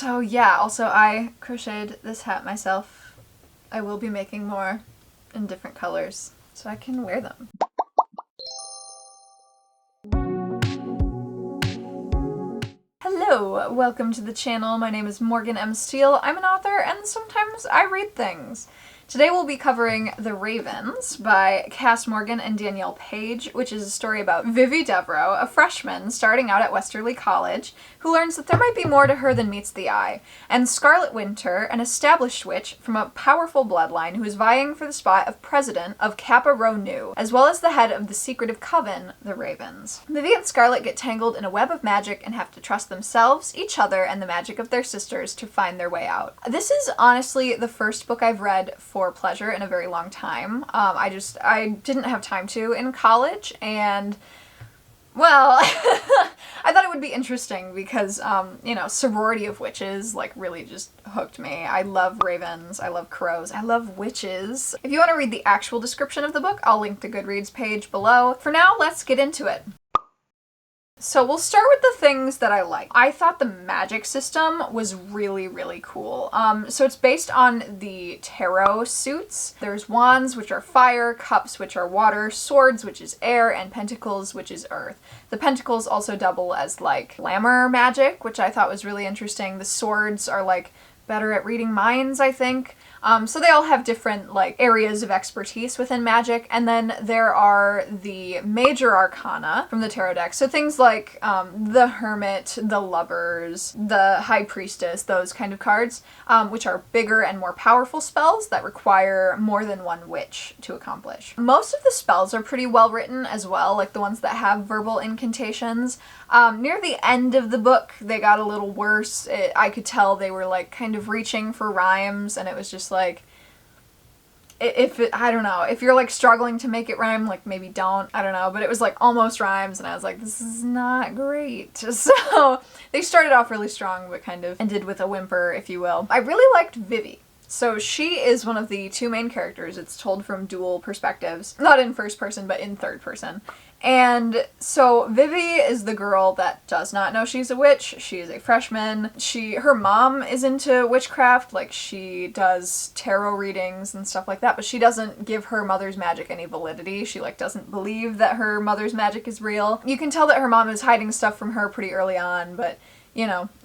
So yeah, also I crocheted this hat myself. I will be making more in different colors so I can wear them. Hello, welcome to the channel. My name is Morgan M. Steele. I'm an author and sometimes I read things. Today we'll be covering The Ravens by Cass Morgan and Danielle Page, which is a story about Vivi Devereaux, a freshman starting out at Westerly College, who learns that there might be more to her than meets the eye, and Scarlet Winter, an established witch from a powerful bloodline who is vying for the spot of president of Kappa Rho Nu, as well as the head of the secretive coven, the Ravens. Vivi and Scarlet get tangled in a web of magic and have to trust themselves, each other, and the magic of their sisters to find their way out. This is honestly the first book I've read for pleasure in a very long time. I didn't have time to in college, and well, I thought it would be interesting because, Sorority of Witches, really just hooked me. I love ravens, I love crows, I love witches. If you want to read the actual description of the book, I'll link the Goodreads page below. For now, let's get into it. So we'll start with the things that I like. I thought the magic system was really, really cool. So it's based on the tarot suits. There's wands, which are fire, cups, which are water, swords, which is air, and pentacles, which is earth. The pentacles also double as glamour magic, which I thought was really interesting. The swords are better at reading minds, I think. So they all have different areas of expertise within magic, and then there are the major arcana from the tarot deck. So things like the Hermit, the Lovers, the High Priestess, those kind of cards, which are bigger and more powerful spells that require more than one witch to accomplish. Most of the spells are pretty well written as well, like the ones that have verbal incantations. Near the end of the book, they got a little worse. I could tell they were kind of reaching for rhymes, and it was just I don't know, if you're struggling to make it rhyme, maybe don't, I don't know, but it was almost rhymes, and I was this is not great. So they started off really strong, but kind of ended with a whimper, if you will. I really liked Vivi. So she is one of the two main characters. It's told from dual perspectives, not in first person, but in third person. And so Vivi is the girl that does not know she's a witch. She is a freshman. Her mom is into witchcraft, she does tarot readings and stuff like that, but she doesn't give her mother's magic any validity. She doesn't believe that her mother's magic is real. You can tell that her mom is hiding stuff from her pretty early on, but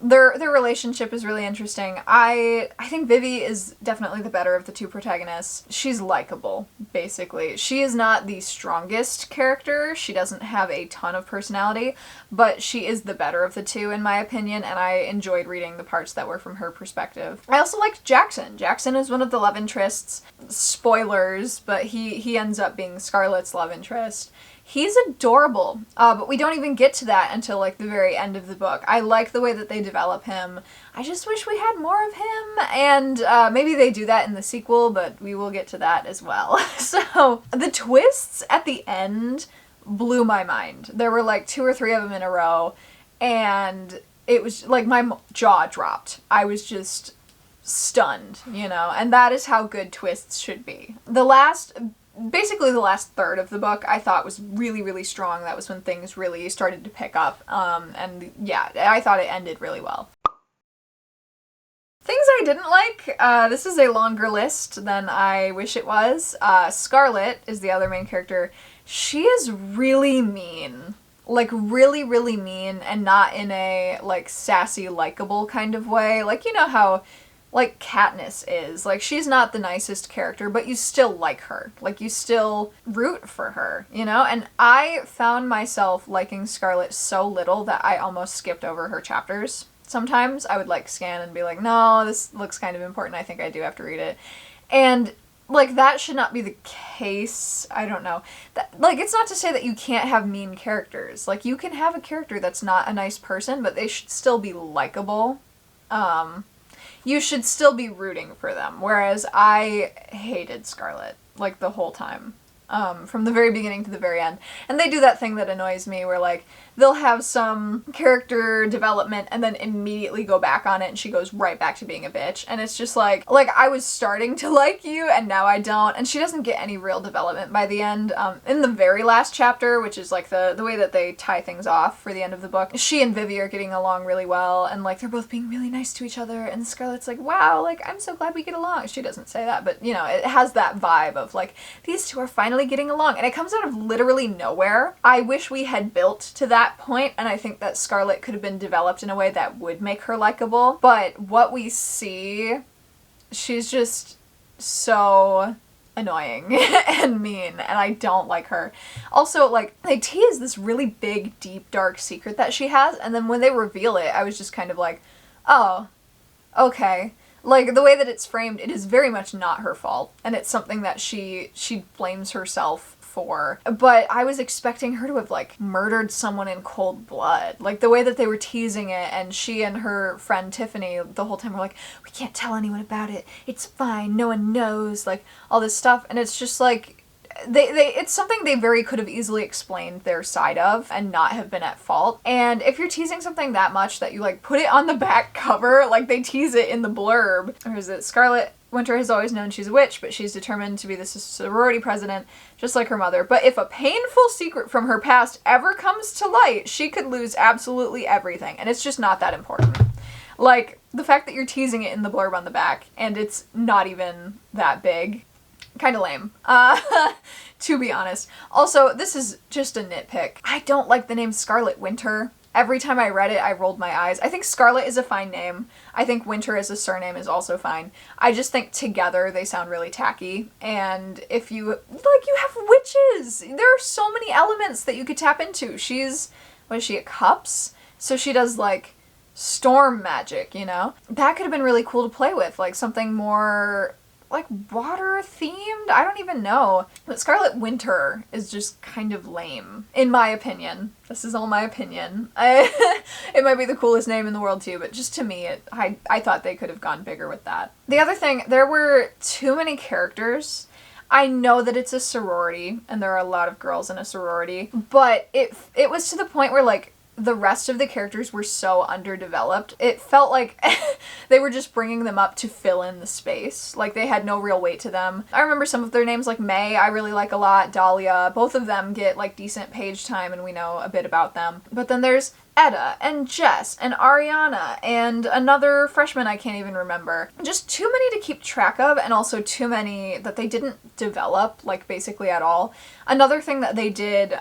their relationship is really interesting. I think Vivi is definitely the better of the two protagonists. She's likable, basically. She is not the strongest character. She doesn't have a ton of personality, but she is the better of the two, in my opinion, and I enjoyed reading the parts that were from her perspective. I also liked Jackson. Jackson is one of the love interests. Spoilers, but he ends up being Scarlet's love interest. He's adorable, but we don't even get to that until the very end of the book. I like the way that they develop him. I just wish we had more of him, and maybe they do that in the sequel, but we will get to that as well. So the twists at the end blew my mind. There were 2 or 3 of them in a row, and it was my jaw dropped. I was just stunned, and that is how good twists should be. Basically the last third of the book I thought was really, really strong. That was when things really started to pick up. And yeah, I thought it ended really well. Things I didn't like. This is a longer list than I wish it was. Scarlet is the other main character. She is really mean. Really, really mean, and not in a sassy, likable kind of way. You know how Katniss is. She's not the nicest character, but you still like her. You still root for her, And I found myself liking Scarlet so little that I almost skipped over her chapters. Sometimes I would scan and be no, this looks kind of important. I think I do have to read it. And that should not be the case. I don't know. It's not to say that you can't have mean characters. You can have a character that's not a nice person, but they should still be likable. You should still be rooting for them, whereas I hated Scarlet, the whole time. From the very beginning to the very end. And they do that thing that annoys me where, they'll have some character development and then immediately go back on it, and she goes right back to being a bitch. And it's just like I was starting to like you and now I don't. And she doesn't get any real development by the end. In the very last chapter, which is like the way that they tie things off for the end of the book, she and Vivi are getting along really well, and like they're both being really nice to each other, and Scarlett's like, wow, like I'm so glad we get along. She doesn't say that, but you know, it has that vibe of like, these two are finally getting along, and it comes out of literally nowhere. I wish we had built to that point, and I think that Scarlett could have been developed in a way that would make her likable, but what we see, she's just so annoying and mean, and I don't like her. Also, like, they tease this really big, deep, dark secret that she has, and then when they reveal it, I was just kind of like, oh, okay. Like, the way that it's framed, it is very much not her fault, and it's something that she blames herself for. But I was expecting her to have, like, murdered someone in cold blood. Like, the way that they were teasing it, and she and her friend Tiffany the whole time were like, we can't tell anyone about it. It's fine. No one knows. Like, all this stuff. And it's just like, it's something they very could have easily explained their side of and not have been at fault. And if you're teasing something that much that you like put it on the back cover, like they tease it in the blurb, or is it Scarlet Winter has always known she's a witch, but she's determined to be the sorority president, just like her mother. But if a painful secret from her past ever comes to light, she could lose absolutely everything. And it's just not that important. Like, the fact that you're teasing it in the blurb on the back, and it's not even that big, kind of lame, to be honest. Also, this is just a nitpick. I don't like the name Scarlet Winter. Every time I read it, I rolled my eyes. I think Scarlet is a fine name. I think Winter as a surname is also fine. I just think together they sound really tacky. And if you, like, you have witches! There are so many elements that you could tap into. What is she, at Cups? So she does, like, storm magic, you know? That could have been really cool to play with. Like, something more, like, water themed? I don't even know. But Scarlet Winter is just kind of lame, in my opinion. This is all my opinion. It might be the coolest name in the world too, but just to me, I thought they could have gone bigger with that. The other thing, there were too many characters. I know that it's a sorority, and there are a lot of girls in a sorority, but it was to the point where, like, the rest of the characters were so underdeveloped. It felt like they were just bringing them up to fill in the space. Like, they had no real weight to them. I remember some of their names, like May, I really like a lot, Dahlia. Both of them get, like, decent page time, and we know a bit about them. But then there's Etta, and Jess, and Ariana, and another freshman I can't even remember. Just too many to keep track of, and also too many that they didn't develop, like, basically at all. Another thing that they did,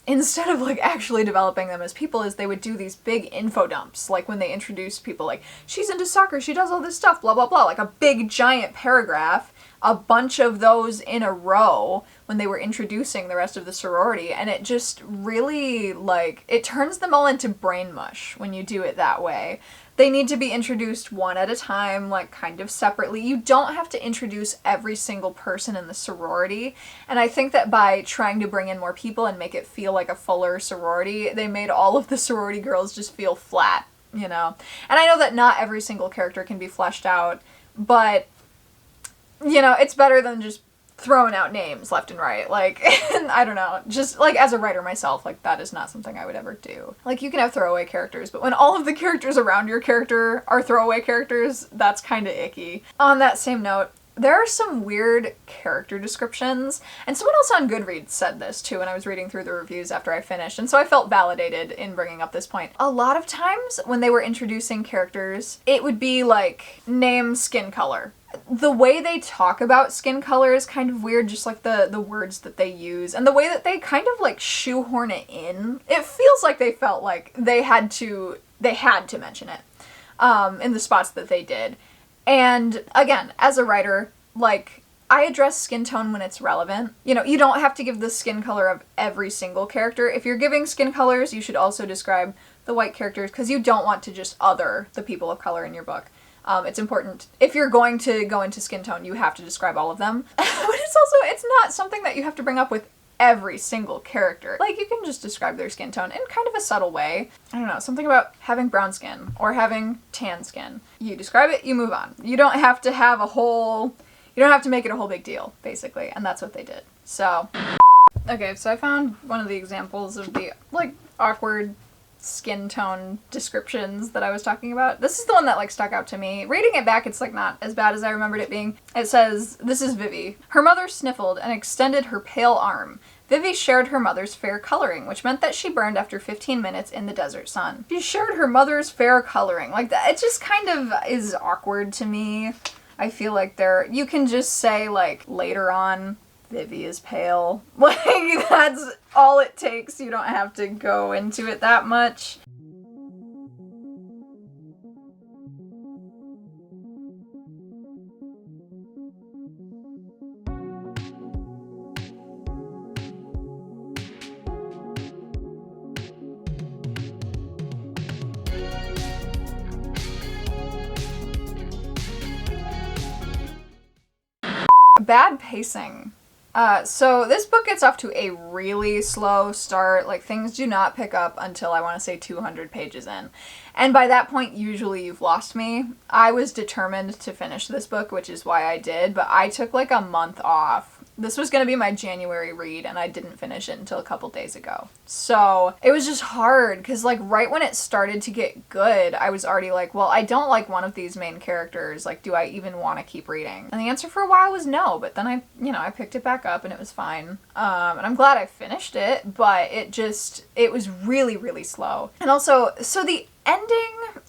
instead of, like, actually developing them as people, is they would do these big info dumps, like when they introduced people, like, she's into soccer, she does all this stuff, blah, blah, blah, like a big giant paragraph, a bunch of those in a row when they were introducing the rest of the sorority, and it just really, like, it turns them all into brain mush when you do it that way. They need to be introduced one at a time, like, kind of separately. You don't have to introduce every single person in the sorority, and I think that by trying to bring in more people and make it feel like a fuller sorority, they made all of the sorority girls just feel flat, you know? And I know that not every single character can be fleshed out, but, you know, it's better than just throwing out names left and right. Like, I don't know, just, like, as a writer myself, like, that is not something I would ever do. Like, you can have throwaway characters, but when all of the characters around your character are throwaway characters, that's kind of icky. On that same note, there are some weird character descriptions, and someone else on Goodreads said this too when I was reading through the reviews after I finished, and so I felt validated in bringing up this point. A lot of times when they were introducing characters, it would be like, name, skin color. The way they talk about skin color is kind of weird, just like the words that they use, and the way that they kind of like shoehorn it in. It feels like they felt like they had to mention it in the spots that they did. And again, as a writer, like, I address skin tone when it's relevant. You know, you don't have to give the skin color of every single character. If you're giving skin colors, you should also describe the white characters, because you don't want to just other the people of color in your book. It's important. If you're going to go into skin tone, you have to describe all of them. But it's not something that you have to bring up with every single character. Like, you can just describe their skin tone in kind of a subtle way. I don't know, something about having brown skin or having tan skin. You describe it, you move on. You don't have to make it a whole big deal, basically, and that's what they did. So, okay, so I found one of the examples of the, like, awkward skin tone descriptions that I was talking about. This is the one that like stuck out to me. Reading it back, it's like not as bad as I remembered it being. It says, this is Vivi. Her mother sniffled and extended her pale arm. Vivi shared her mother's fair coloring, which meant that she burned after 15 minutes in the desert sun. She shared her mother's fair coloring. Like, that, it just kind of is awkward to me. I feel like you can just say, like, later on, Vivi is pale. Like, that's all it takes. You don't have to go into it that much. Bad pacing. So this book gets off to a really slow start. Like, things do not pick up until, I want to say, 200 pages in. And by that point, usually you've lost me. I was determined to finish this book, which is why I did, but I took like a month off. This was going to be my January read, and I didn't finish it until a couple days ago. So it was just hard, because like right when it started to get good, I was already like, well, I don't like one of these main characters. Like, do I even want to keep reading? And the answer for a while was no, but then I picked it back up and it was fine. And I'm glad I finished it, but it was really, really slow. And also, so the ending,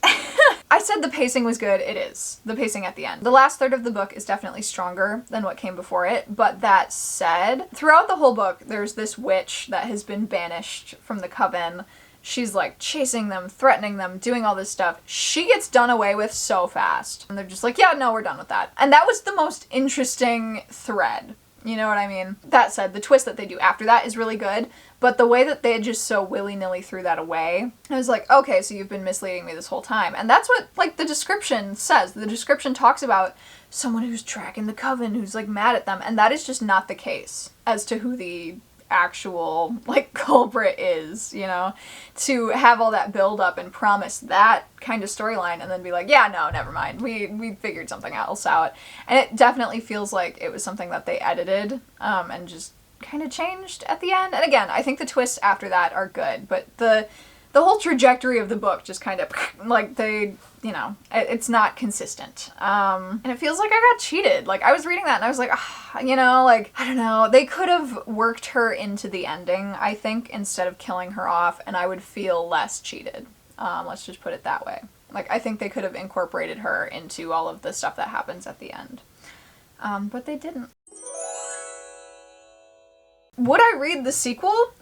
I said the pacing was good. It is. The pacing at the end. The last third of the book is definitely stronger than what came before it, but that said, throughout the whole book, there's this witch that has been banished from the coven. She's like chasing them, threatening them, doing all this stuff. She gets done away with so fast. And they're just like, yeah, no, we're done with that. And that was the most interesting thread. You know what I mean? That said, the twist that they do after that is really good, but the way that they just so willy-nilly threw that away, I was like, okay, so you've been misleading me this whole time. And that's what, like, the description says. The description talks about someone who's tracking the coven, who's, like, mad at them, and that is just not the case as to who the actual, like, culprit is, you know? To have all that build up and promise that kind of storyline and then be like, yeah, no, never mind. We figured something else out. And it definitely feels like it was something that they edited, and just kind of changed at the end. And again, I think the twists after that are good, but the whole trajectory of the book just kind of, like, it's not consistent. And it feels like I got cheated. Like, I was reading that and I was like, you know, like, I don't know. They could have worked her into the ending, I think, instead of killing her off, and I would feel less cheated. Let's just put it that way. Like, I think they could have incorporated her into all of the stuff that happens at the end. But they didn't. Would I read the sequel?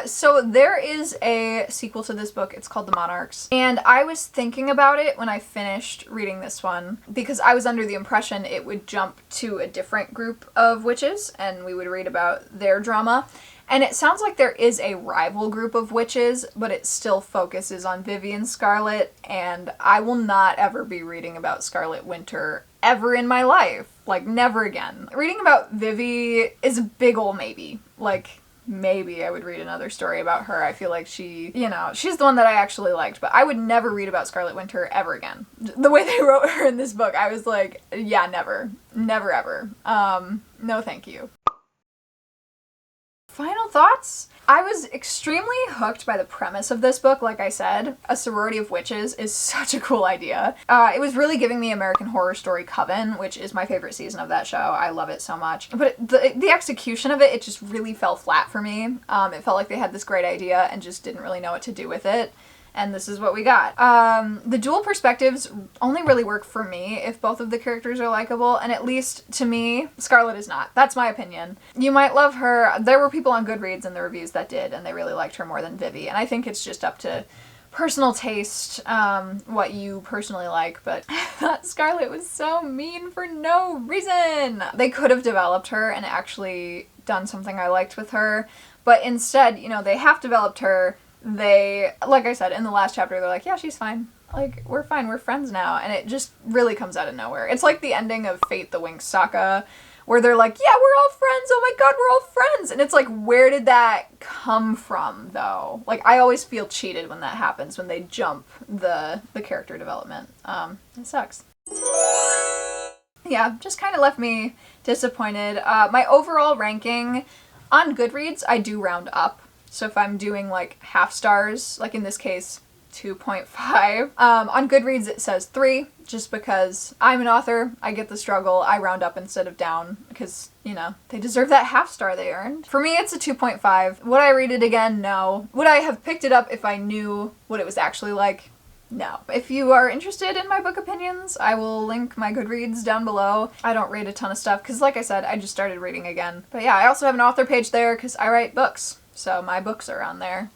So there is a sequel to this book. It's called The Monarchs. And I was thinking about it when I finished reading this one, because I was under the impression it would jump to a different group of witches and we would read about their drama. And it sounds like there is a rival group of witches, but it still focuses on Vivi and Scarlet, and I will not ever be reading about Scarlet Winter ever in my life. Like, never again. Reading about Vivi is a big ol' maybe. Like, maybe I would read another story about her. I feel like she's the one that I actually liked, but I would never read about Scarlet Winter ever again. The way they wrote her in this book, I was like, yeah, never. Never ever. No thank you. Final thoughts? I was extremely hooked by the premise of this book, like I said. A sorority of witches is such a cool idea. It was really giving me American Horror Story Coven, which is my favorite season of that show. I love it so much. But the execution of it just really fell flat for me. It felt like they had this great idea and just didn't really know what to do with it. And this is what we got. The dual perspectives only really work for me if both of the characters are likable, and at least to me, Scarlet is not. That's my opinion. You might love her. There were people on Goodreads in the reviews that did, and they really liked her more than Vivi, and I think it's just up to personal taste, what you personally like, but I thought Scarlet was so mean for no reason. They could have developed her and actually done something I liked with her, but instead, you know, they half developed her. They, like I said, in the last chapter, they're like, yeah, she's fine. Like, we're fine, we're friends now. And it just really comes out of nowhere. It's like the ending of Fate the Winx Saga, where they're like, yeah, we're all friends, oh my god, we're all friends! And it's like, where did that come from, though? Like, I always feel cheated when that happens, when they jump the character development. It sucks. Yeah, just kind of left me disappointed. My overall ranking on Goodreads, I do round up. So if I'm doing like half stars, like in this case, 2.5. On Goodreads it says 3, just because I'm an author, I get the struggle, I round up instead of down, because, you know, they deserve that half star they earned. For me it's a 2.5. Would I read it again? No. Would I have picked it up if I knew what it was actually like? No. If you are interested in my book opinions, I will link my Goodreads down below. I don't rate a ton of stuff, because like I said, I just started reading again. But yeah, I also have an author page there, because I write books. So my books are on there.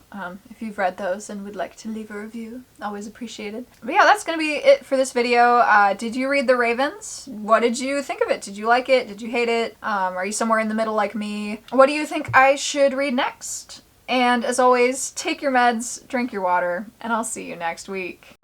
If you've read those and would like to leave a review, always appreciated. But yeah, that's gonna be it for this video. Did you read The Ravens? What did you think of it? Did you like it? Did you hate it? Are you somewhere in the middle like me? What do you think I should read next? And as always, take your meds, drink your water, and I'll see you next week.